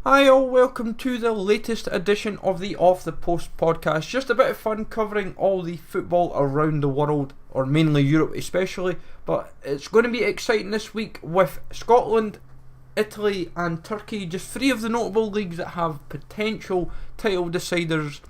Hi all, welcome to the latest edition of the Off the Post podcast. Just a bit of fun covering all the football around the world, or mainly Europe especially, but it's going to be exciting this week with Scotland, Italy and Turkey, just three of the notable leagues that have potential title deciders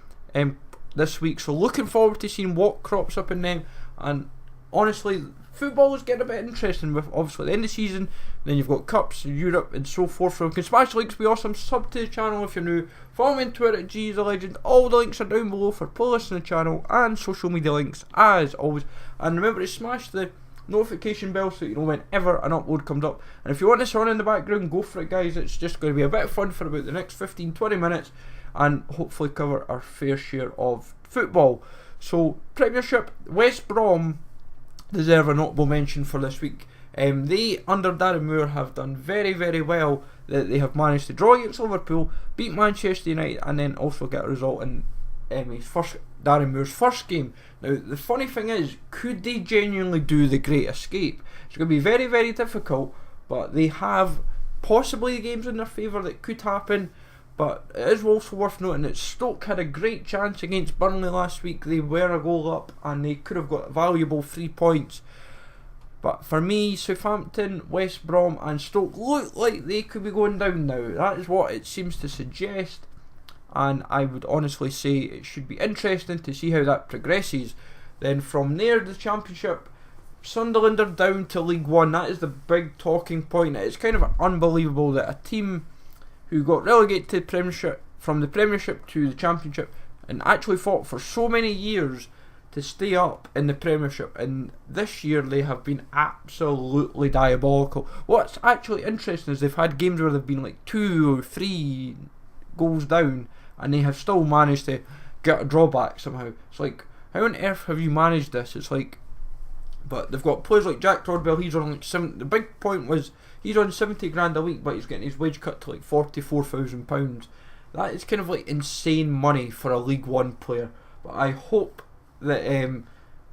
this week. So looking forward to seeing what crops up in them, and honestly football is getting a bit interesting with obviously the end of the season. Then you've got cups, Europe and so forth. So you can smash the links, be awesome, sub to the channel if you're new, follow me on Twitter at GTheLegend. All the links are down below for playlists on the channel and social media links as always. And remember to smash the notification bell so you know whenever an upload comes up. And if you want this on in the background, go for it guys. It's just going to be a bit of fun for about the next 15-20 minutes and hopefully cover our fair share of football. So Premiership, West Brom deserve a notable mention for this week. They, under Darren Moore, have done very, very well. They have managed to draw against Liverpool, beat Manchester United, and then also get a result in Darren Moore's first game. Now, the funny thing is, could they genuinely do the Great Escape? It's going to be very, very difficult, but they have possibly games in their favour that could happen. But it is also worth noting that Stoke had a great chance against Burnley last week. They were a goal up and they could have got valuable 3 points. But for me, Southampton, West Brom and Stoke look like they could be going down now. That is what it seems to suggest. And I would honestly say it should be interesting to see how that progresses. Then from there, the Championship, Sunderland are down to League One. That is the big talking point. It's kind of unbelievable that a team who got relegated to the Premiership, from the Premiership to the Championship, and actually fought for so many years to stay up in the Premiership, and this year they have been absolutely diabolical. What's actually interesting is they've had games where they've been like 2 or 3 goals down and they have still managed to get a drawback somehow. It's like, how on earth have you managed this? It's like, but they've got players like Jack Tordbell. He's on like the big point was he's on 70 grand a week, but he's getting his wage cut to like £44,000. That is kind of like insane money for a League One player. But I hope that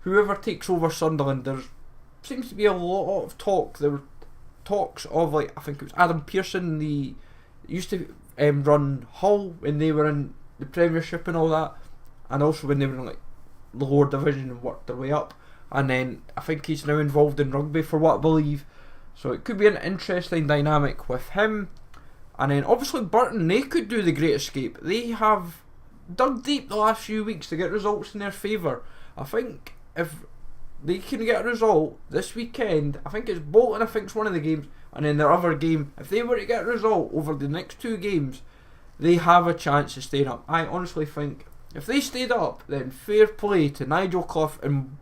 whoever takes over Sunderland, there seems to be a lot of talk. There were talks of, like, I think it was Adam Pearson, the used to run Hull when they were in the Premiership and all that, and also when they were in like the lower division and worked their way up. And then I think he's now involved in rugby for what I believe. So it could be an interesting dynamic with him. And then obviously Burton, they could do the Great Escape. They have dug deep the last few weeks to get results in their favour. I think if they can get a result this weekend, I think it's Bolton, I think it's one of the games, and then their other game, if they were to get a result over the next 2 games, they have a chance of staying up. I honestly think if they stayed up, then fair play to Nigel Clough and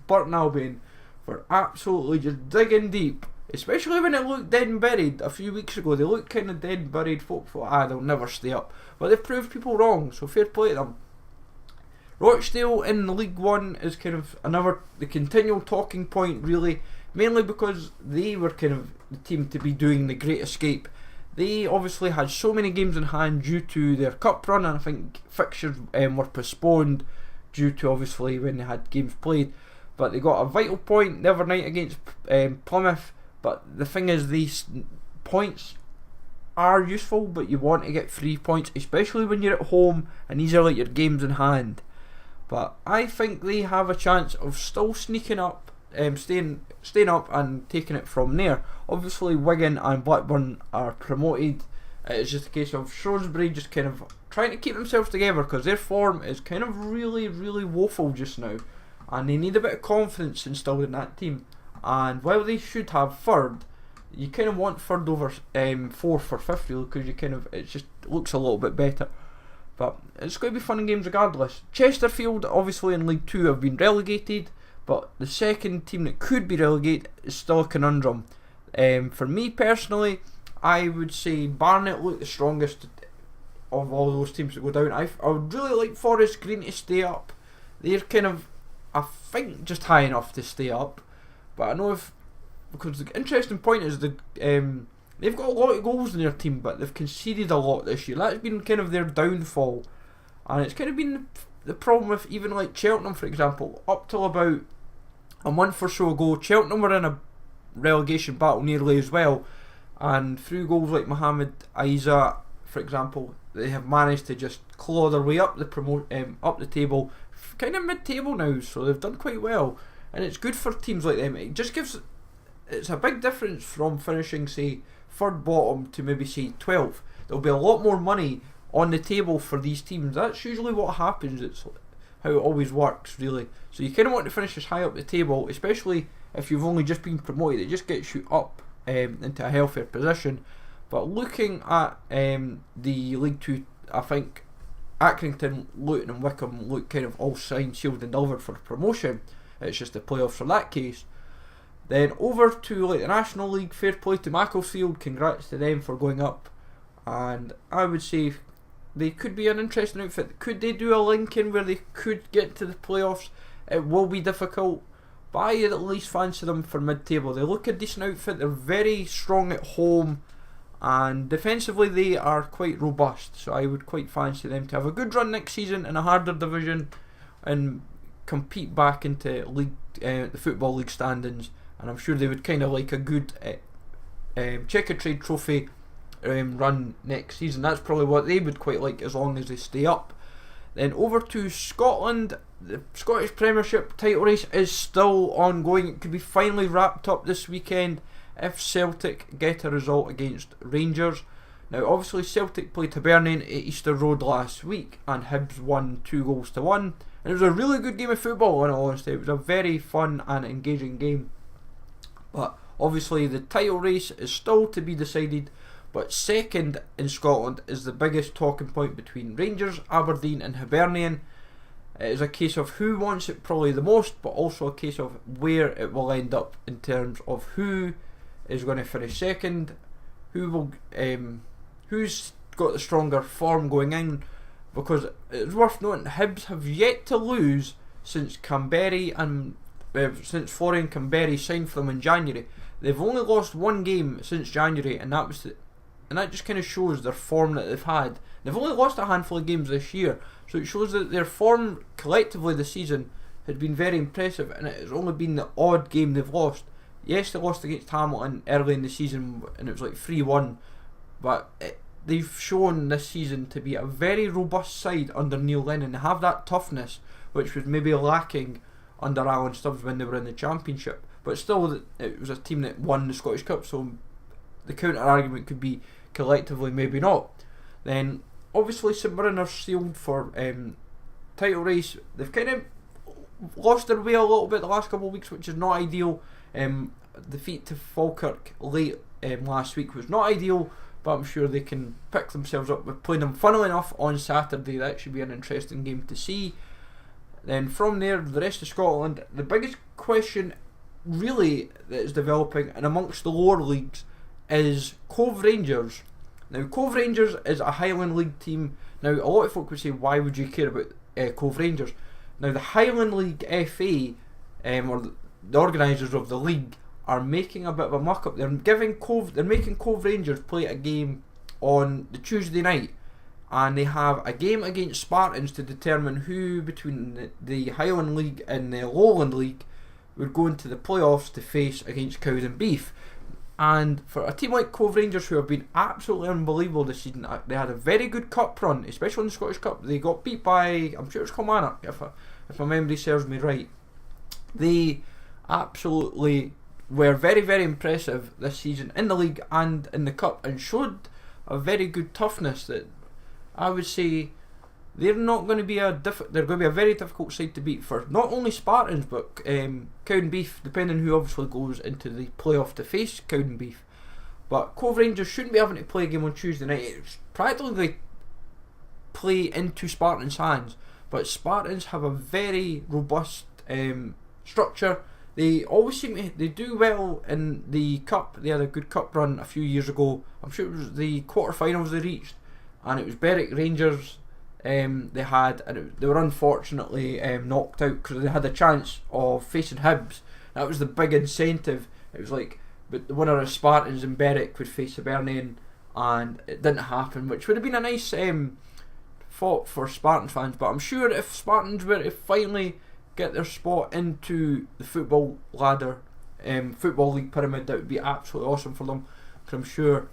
Burton Albion for absolutely just digging deep, especially when it looked dead and buried a few weeks ago. They looked kind of dead and buried. Folk thought, they'll never stay up, but they've proved people wrong, so fair play to them. Rochdale in the League One is kind of the continual talking point, really, mainly because they were kind of the team to be doing the Great Escape. They obviously had so many games in hand due to their cup run, and I think fixtures were postponed due to obviously when they had games played. But they got a vital point the other night against Plymouth. But the thing is, these points are useful, but you want to get 3 points, especially when you're at home, and these are like your games in hand. But I think they have a chance of still sneaking up, staying up and taking it from there. Obviously Wigan and Blackburn are promoted. It's just a case of Shrewsbury just kind of trying to keep themselves together, because their form is kind of really, really woeful just now, and they need a bit of confidence instilled in that team. And while they should have third, you kind of want third over fourth or fifth, really, because it just looks a little bit better. But it's going to be fun games regardless. Chesterfield, obviously in League 2, have been relegated, but the second team that could be relegated is still a conundrum. For me personally, I would say Barnet look the strongest of all those teams that go down. I would really like Forest Green to stay up. They're kind of, I think, just high enough to stay up. But I know because the interesting point is they've got a lot of goals in their team, but they've conceded a lot this year. That's been kind of their downfall, and it's kind of been the problem with even like Cheltenham, for example. Up till about a month or so ago, Cheltenham were in a relegation battle nearly as well, and through goals like Mohamed Aiza, for example, they have managed to just claw their way up the table, kind of mid-table now, so they've done quite well, and it's good for teams like them. It's a big difference from finishing, say, third bottom to maybe, say, 12th. There'll be a lot more money on the table for these teams. That's usually what happens. It's how it always works, really. So you kind of want to finish as high up the table, especially if you've only just been promoted. It just gets you up into a healthier position. But looking at the League 2, I think Accrington, Luton and Wycombe look kind of all signed, sealed and delivered for promotion. It's just the playoffs for that case. Then over to the National League, fair play to Macclesfield, congrats to them for going up. And I would say they could be an interesting outfit. Could they do a link in where they could get to the playoffs? It will be difficult, but I at least fancy them for mid-table. They look a decent outfit, they're very strong at home, and defensively they are quite robust, so I would quite fancy them to have a good run next season in a harder division and compete back into the Football League standings. And I'm sure they would kind of like a good Checkatrade Trophy run next season. That's probably what they would quite like, as long as they stay up. Then over to Scotland, the Scottish Premiership title race is still ongoing. It could be finally wrapped up this weekend if Celtic get a result against Rangers. Now obviously Celtic played Hibernian at Easter Road last week and Hibs won 2-1, and it was a really good game of football in all honesty. It was a very fun and engaging game. But obviously the title race is still to be decided, but second in Scotland is the biggest talking point between Rangers, Aberdeen and Hibernian. It is a case of who wants it probably the most, but also a case of where it will end up in terms of who is going to finish second, who's got the stronger form going in, because it's worth noting Hibs have yet to lose since since Florian Camberry signed for them in January. They've only lost one game since January, and that just kind of shows their form that they've had. They've only lost a handful of games this year, so it shows that their form collectively this season has been very impressive, and it has only been the odd game they've lost. Yes, they lost against Hamilton early in the season, and it was like 3-1, but they've shown this season to be a very robust side under Neil Lennon. They have that toughness, which was maybe lacking under Alan Stubbs when they were in the Championship. But still, it was a team that won the Scottish Cup, so the counter argument could be collectively maybe not. Then obviously St Mirren are sealed for title race. They've kind of lost their way a little bit the last couple of weeks, which is not ideal. Defeat to Falkirk late last week was not ideal, but I'm sure they can pick themselves up with playing them, funnily enough, on Saturday. That should be an interesting game to see. Then from there, the rest of Scotland, the biggest question really that is developing and amongst the lower leagues is Cove Rangers. Now Cove Rangers is a Highland League team. Now a lot of folk would say, why would you care about Cove Rangers? Now the Highland League FA, or the organisers of the league, are making a bit of a muck up. They're making Cove Rangers play a game on the Tuesday night, and they have a game against Spartans to determine who between the Highland League and the Lowland League would go into the playoffs to face against Cows and Beef. And for a team like Cove Rangers, who have been absolutely unbelievable this season, they had a very good cup run, especially in the Scottish Cup. They got beat by, I'm sure it was Kilmarnock, if my memory serves me right. They absolutely were very, very impressive this season in the league and in the cup, and showed a very good toughness that I would say they're not going to be they're going to be a very difficult side to beat for not only Spartans but Cow and Beef, depending who obviously goes into the playoff to face Cow and Beef. But Cove Rangers shouldn't be having to play a game on Tuesday night. It's practically play into Spartans' hands, but Spartans have a very robust structure. They always they do well in the cup. They had a good cup run a few years ago. I'm sure it was the quarterfinals they reached, and it was Berwick Rangers they had, and they were unfortunately knocked out because they had a chance of facing Hibs. That was the big incentive. It was like, but the winner of Spartans and Berwick would face Hibernian, and it didn't happen, which would have been a nice fought for Spartans fans. But I'm sure if Spartans were to finally get their spot into the football ladder, Football League pyramid, that would be absolutely awesome for them, because I'm sure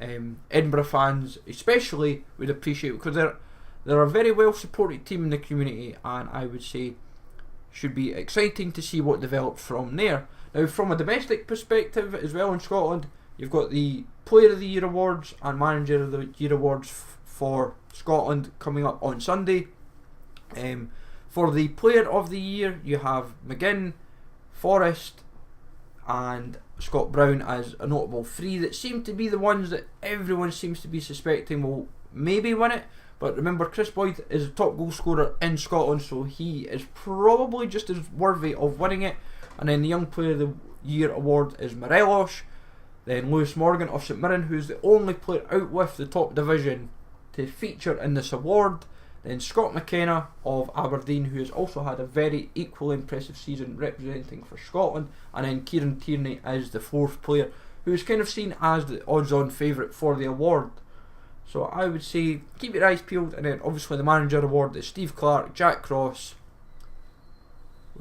Edinburgh fans especially would appreciate, because they're a very well supported team in the community, and I would say should be exciting to see what develops from there. Now, from a domestic perspective as well in Scotland, you've got the Player of the Year awards and Manager of the Year awards for Scotland coming up on Sunday. For the Player of the Year, you have McGinn, Forrest and Scott Brown as a notable three that seem to be the ones that everyone seems to be suspecting will maybe win it. But remember, Chris Boyd is a top goal scorer in Scotland, so he is probably just as worthy of winning it. And then the Young Player of the Year award is Morelos. Then Lewis Morgan of St Mirren, who's the only player out with the top division to feature in this award. Then Scott McKenna of Aberdeen, who has also had a very equally impressive season representing for Scotland. And then Kieran Tierney is the fourth player, who is kind of seen as the odds-on favourite for the award. So I would say keep your eyes peeled. And then obviously the Manager award is Steve Clark, Jack Cross,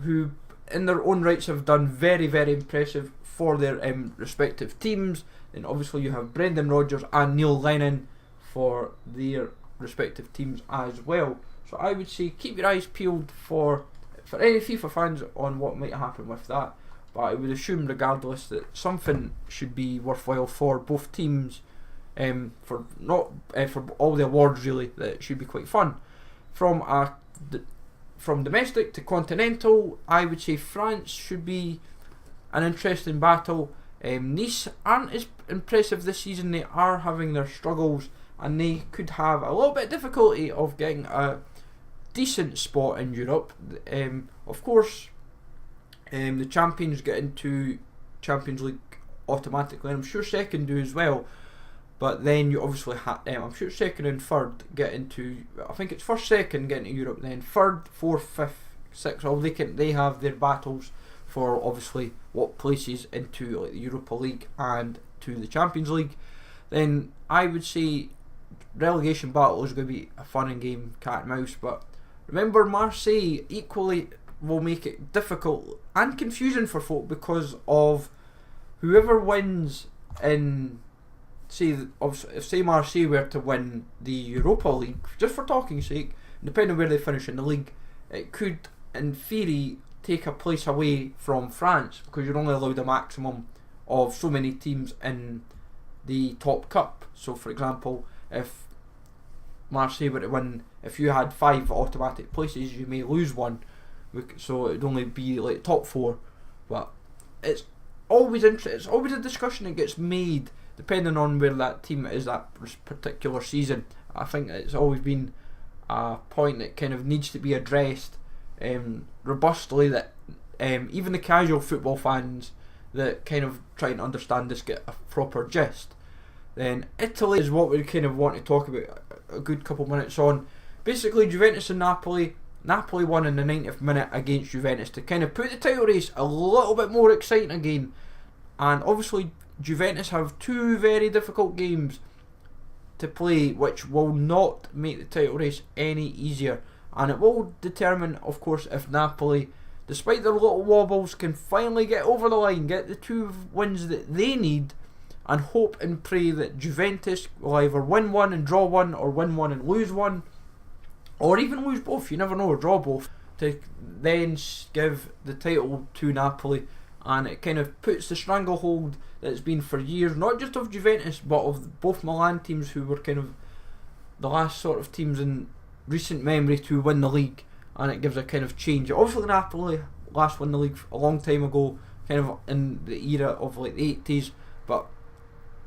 who in their own rights have done very, very impressive for their respective teams. Then obviously you have Brendan Rodgers and Neil Lennon for their respective teams as well. So I would say keep your eyes peeled for any FIFA fans on what might happen with that. But I would assume regardless that something should be worthwhile for both teams, for all the awards really, that it should be quite fun. From domestic to continental, I would say France should be an interesting battle. Nice aren't as impressive this season. They are having their struggles, and they could have a little bit of difficulty of getting a decent spot in Europe. Of course, the champions get into Champions League automatically, and I'm sure second do as well. But then you obviously I'm sure second and third get into, I think it's first, second get into Europe, then third, fourth, fifth, sixth. They have their battles for obviously what places into like the Europa League and to the Champions League. Then I would say relegation battle is going to be a fun and game cat and mouse. But remember, Marseille equally will make it difficult and confusing for folk, because of whoever wins in, say Marseille were to win the Europa League, just for talking sake, depending on where they finish in the league, it could in theory take a place away from France, because you're only allowed a maximum of so many teams in the top cup. So for example, if Marseille were to win, if you had 5 automatic places, you may lose one, so it would only be like top 4. But it's always it's always a discussion that gets made depending on where that team is that particular season. I think it's always been a point that kind of needs to be addressed robustly, that even the casual football fans that kind of try and understand this get a proper gist. Then Italy is what we kind of want to talk about a good couple minutes on. Basically, Juventus and Napoli won in the 90th minute against Juventus to kind of put the title race a little bit more exciting again. And obviously Juventus have 2 very difficult games to play, which will not make the title race any easier, and it will determine, of course, if Napoli, despite their little wobbles, can finally get over the line, get the 2 wins that they need, and hope and pray that Juventus will either win one and draw one, or win one and lose one, or even lose both, you never know, or draw both, to then give the title to Napoli. And it kind of puts the stranglehold that it's been for years, not just of Juventus, but of both Milan teams, who were kind of the last sort of teams in recent memory to win the league, and it gives a kind of change. Obviously Napoli last won the league a long time ago, kind of in the era of like the 80s, but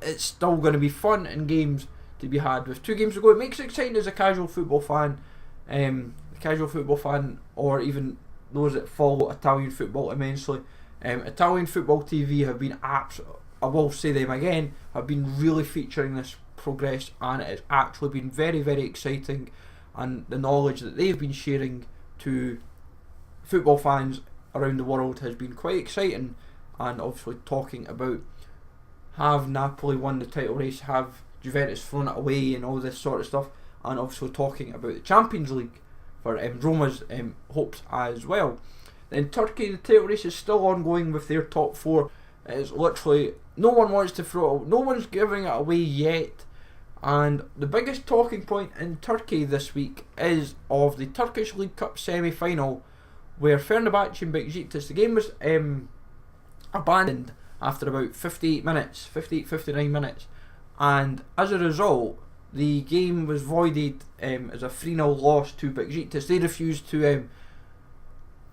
it's still going to be fun and games to be had with 2 games to go. It makes it exciting as a casual football fan, or even those that follow Italian football immensely. Italian football TV have been I will say them again, have been really featuring this progress, and it has actually been very, very exciting, and the knowledge that they've been sharing to football fans around the world has been quite exciting. And obviously talking about, have Napoli won the title race, have Juventus thrown it away, and all this sort of stuff, and obviously talking about the Champions League for Roma's hopes as well. In Turkey, the title race is still ongoing with their top 4. It's literally, no one wants to throw it, no one's giving it away yet. And the biggest talking point in Turkey this week is of the Turkish League Cup semi-final, where Fenerbahce and Besiktas, the game was abandoned after about 58 minutes, 59 minutes, and as a result the game was voided as a 3-0 loss to Besiktas. They refused to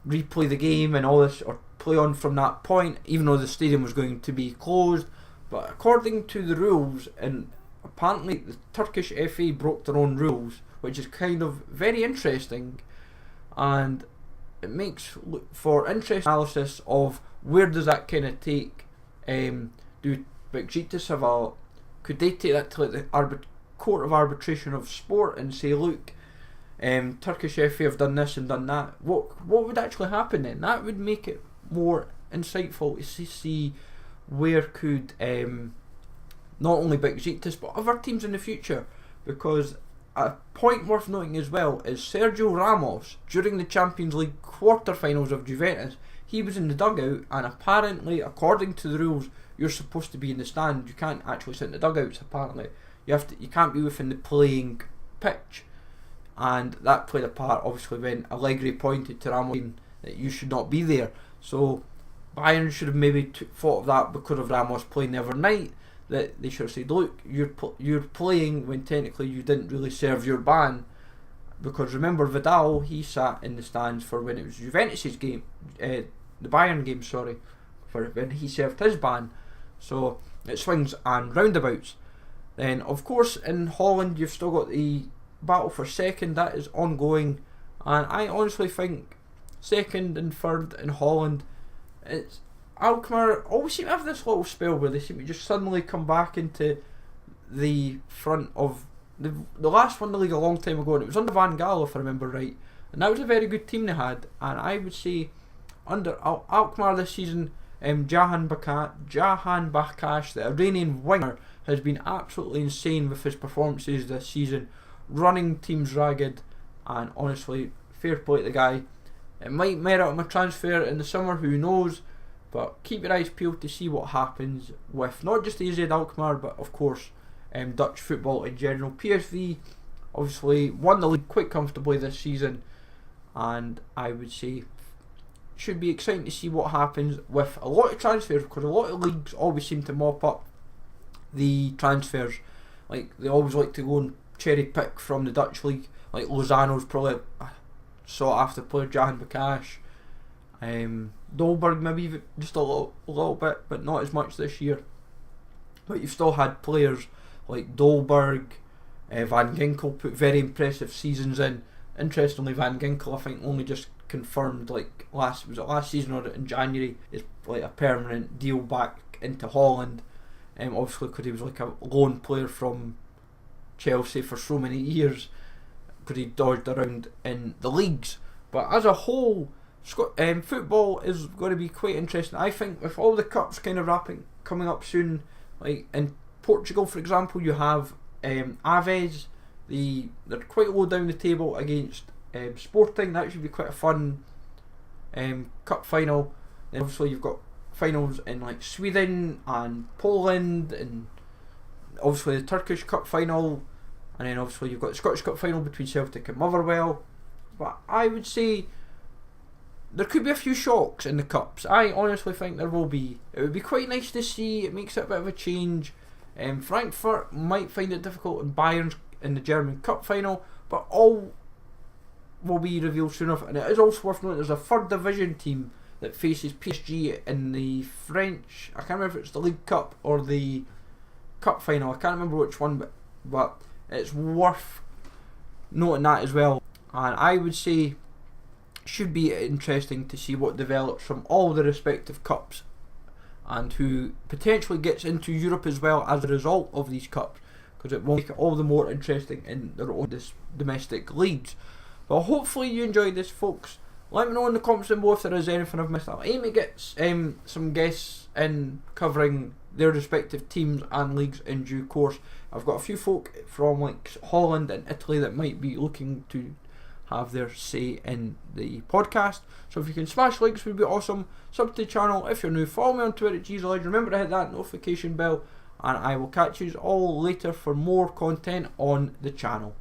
replay the game and all this, or play on from that point, even though the stadium was going to be closed. But according to the rules, and apparently the Turkish FA broke their own rules, which is kind of very interesting, and it makes for interesting analysis of where does that kind of take. Do Besiktas have could they take that to like the Court of Arbitration of Sport and say, look, Turkish FA have done this and done that? What would actually happen then? That would make it more insightful to see where could not only Besiktas but other teams in the future, because a point worth noting as well is Sergio Ramos during the Champions League quarter-finals of Juventus. He was in the dugout, and apparently, according to the rules, you're supposed to be in the stand. You can't actually sit in the dugouts. Apparently, you can't be within the playing pitch, and that played a part. Obviously, when Allegri pointed to Ramos that you should not be there. So Bayern should have maybe thought of that because of Ramos playing the other night. That they should have said, look, you're playing when technically you didn't really serve your ban. Because remember, Vidal, he sat in the stands for when it was Juventus's game, the Bayern game, sorry, for when he served his ban. So it swings and roundabouts. Then, of course, in Holland, you've still got the battle for second. That is ongoing, and I honestly think second and third in Holland, it's Alkmaar always seem to have this little spell where they seem to just suddenly come back into the front of the last won the league a long time ago, and it was under Van Gaal, if I remember right, and that was a very good team they had. And I would say under Alkmaar this season, Jahan Bakash, the Iranian winger, has been absolutely insane with his performances this season, running teams ragged, and honestly, fair play to the guy. It might merit him a transfer in the summer, who knows, but keep your eyes peeled to see what happens with not just AZ Alkmaar, but of course Dutch football in general. PSV obviously won the league quite comfortably this season, and I would say should be exciting to see what happens with a lot of transfers, because a lot of leagues always seem to mop up the transfers. Like, they always like to go and cherry pick from the Dutch league. Like Lozano's probably a sought after player, Jahan Bakash. Dolberg maybe just a little bit, but not as much this year. But you've still had players like Dolberg, Van Ginkel put very impressive seasons in. Interestingly, Van Ginkel, I think, only just confirmed like last season or in January, is like a permanent deal back into Holland. Obviously because he was like a loan player from Chelsea for so many years, because he dodged around in the leagues. But as a whole, football is going to be quite interesting. I think with all the cups kind of coming up soon, like in Portugal for example, you have Aves. They're quite low down the table against Sporting. That should be quite a fun cup final. Then obviously you've got finals in like Sweden and Poland, and obviously the Turkish cup final, and then obviously you've got the Scottish cup final between Celtic and Motherwell. But I would say there could be a few shocks in the cups. I honestly think there will be. It would be quite nice to see. It makes it a bit of a change. Frankfurt might find it difficult, and Bayern's in the German cup final, but all will be revealed soon enough. And it is also worth noting there's a third division team that faces PSG in the French, I can't remember if it's the League Cup or the Cup final, I can't remember which one, but it's worth noting that as well. And I would say should be interesting to see what develops from all the respective cups, and who potentially gets into Europe as well as a result of these cups, because it will make it all the more interesting in their own domestic leagues. But hopefully you enjoyed this, folks. Let me know in the comments below if there is anything I've missed. I'll aim to get some guests in covering their respective teams and leagues in due course. I've got a few folk from like Holland and Italy that might be looking to have their say in the podcast. So if you can smash likes would be awesome. Sub to the channel if you're new. Follow me on Twitter at GZLedge. Remember to hit that notification bell, and I will catch you all later for more content on the channel.